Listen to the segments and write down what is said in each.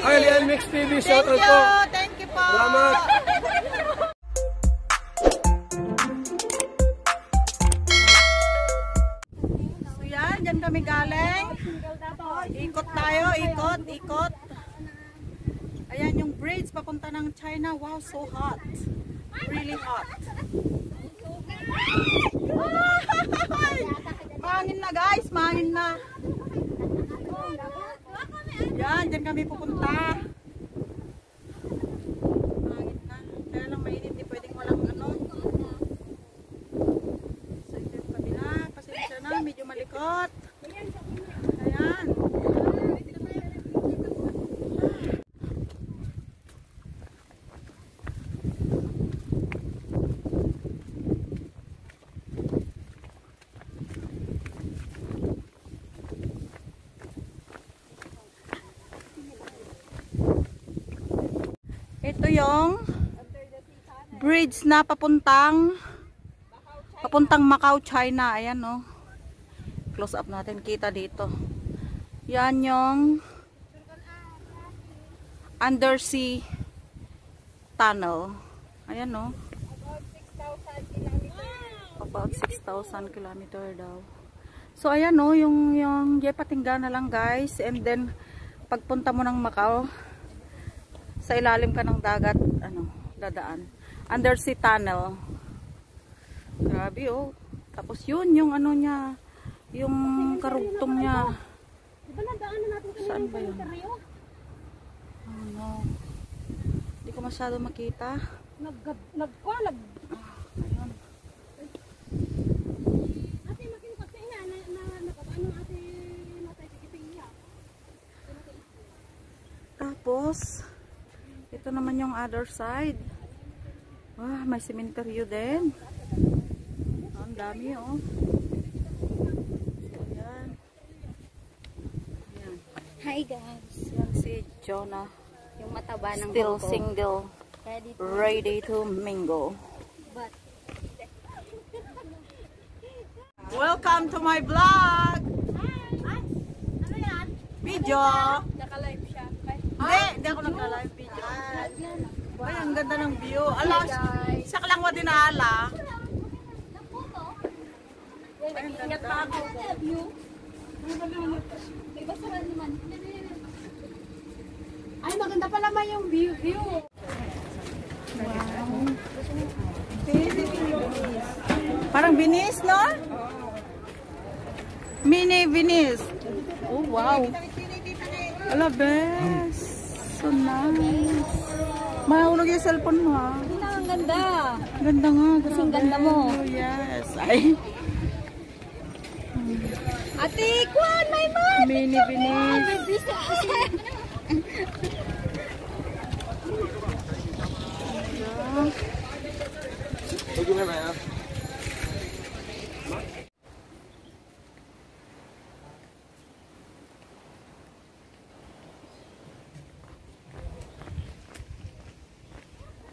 Lian Mix TV, shoutout po. Thank you po. Salamat. So yan, dyan kami galing. Ikot tayo, ikot. Ayan yung bridge papunta ng China. Wow, so hot. Really hot. Mahangin na guys, mahangin na. Yan, dyan kami pupunta. Mahangin na. Kaya lang mainit, di pwedeng walang ano. So ito yung kabila. Pasensya na, medyo malikot. Ayan. Ito yung bridge na papuntang Macau, China. Ayan, no. Close up natin, kita dito. Yan yung undersea tunnel. Ayan, no. About 6,000 kilometer daw. So, ayan, no, yung Jepatingga na lang, guys. And then, pagpunta mo ng Macau, sa ilalim ka ng dagat, dadaan. Undersea tunnel. Grabe, oh. Tapos yun, yung ano niya, yung karugtong niya. Saan ba yun? Oh, no. Hindi ko masyado makita. Nagkwalag. Ayun. Ate, makinig sa ina ano ate natay tikiting niya. Tapos, ito naman yung other side. Wah, may cemetery din. Ang dami, oh. Ayan. Ayan. Hi guys. Yan si Jonah. Yung mataba ng Still buko. single. Ready to mingle. But Welcome to my vlog! ano yan? Video! Naka-live siya. Hindi ako nagka-live video. Ay, ang ganda ng view. Alas, sa Kalangwa din na ala. Ingat pa ako. View. May basuran naman. Ay, maganda pala naman yung view. Parang Venice, no? Mini Venice. Oh, wow. Ala, bes. So nice. Mahulog yung cellphone mo, ha? Ang ganda. Ganda nga. Kasing ganda mo. Oh, yes. Ay. Ate, Kwan, may man! Mini Venice. May bisa.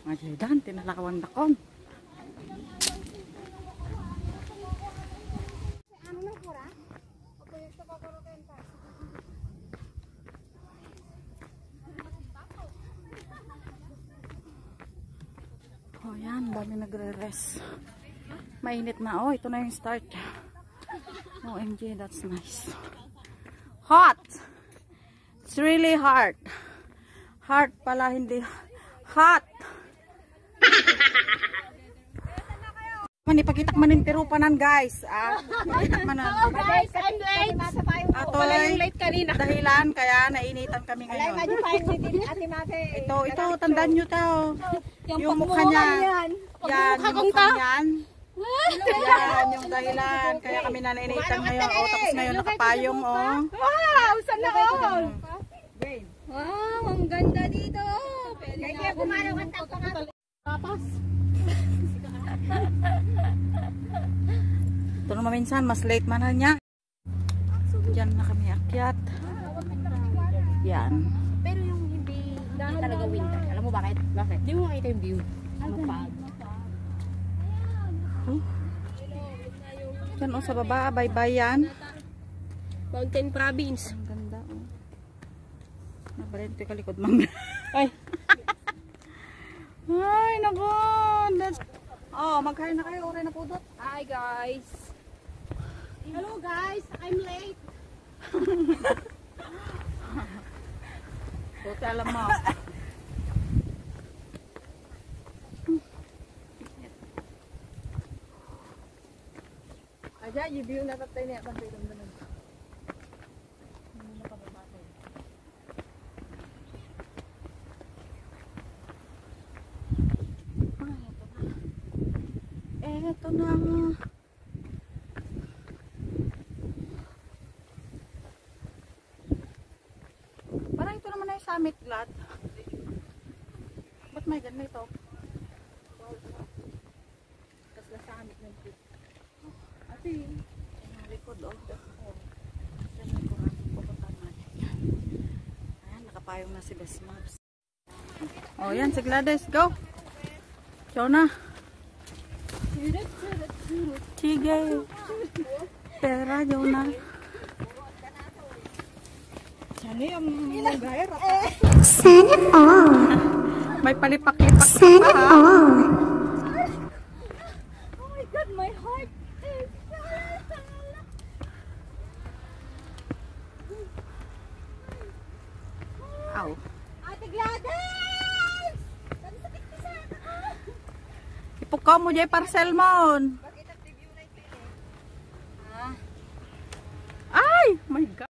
Mga dan, tinalakawan dakon. Oh, yan, dami nagre-rest. Mainit na. Oh, ito na yung start. OMG, that's nice. Hot! It's really hot. Hot pala, hindi hot. Ipakita manin tirupanan, guys. Ipakita manan. Guys, I'm late. Wala yung late kanina. Dahilan, kaya nainitan kami ngayon. Ito, tandaan nyo to. Yung mukha niya. Yan, yung mukha niyan. Yan, yung dahilan. Kaya kami nainitan ngayon. O, tapos ngayon nakapayong, o. Wow, sana all. Wow, ang ganda dito. Kaya kumaraw ka tapos. Ito naman minsan, mas late man na niya. Diyan na kami akyat. Yan. Pero yung hindi talaga winter. Alam mo bakit? Bakit? Hindi mo makita yung view. Mapag. Diyan o sa baba, bye-bye yan. Mountain Province. Ang ganda o. Nabalento yung kalikod mang. Ay. Ay, nako. Oh, mag-hi na kayo. Oray na po dot. Hi guys. Hello guys, I'm late. Buti alam mo. Aja, yung view na tatay niya. Bantay lang ganun. Eto na. Parang ito naman ay summit glad. Ba't may ganito? Tapos na sa amin ng trip. Ate, ang likod oh. Saan yung pupunta natin yan? Ayan, nakapayong na si Best Maps. Oh, yan si Gladys. Go! Jonah. Sige. Pera, Jonah. Ano yung gaya? Sana all. May palipak-lipak Sana pa ha. all. Oh my god, my heart is Ow. Ate Gladys! Ipukaw mo dyan parcel mo. Ay! My God!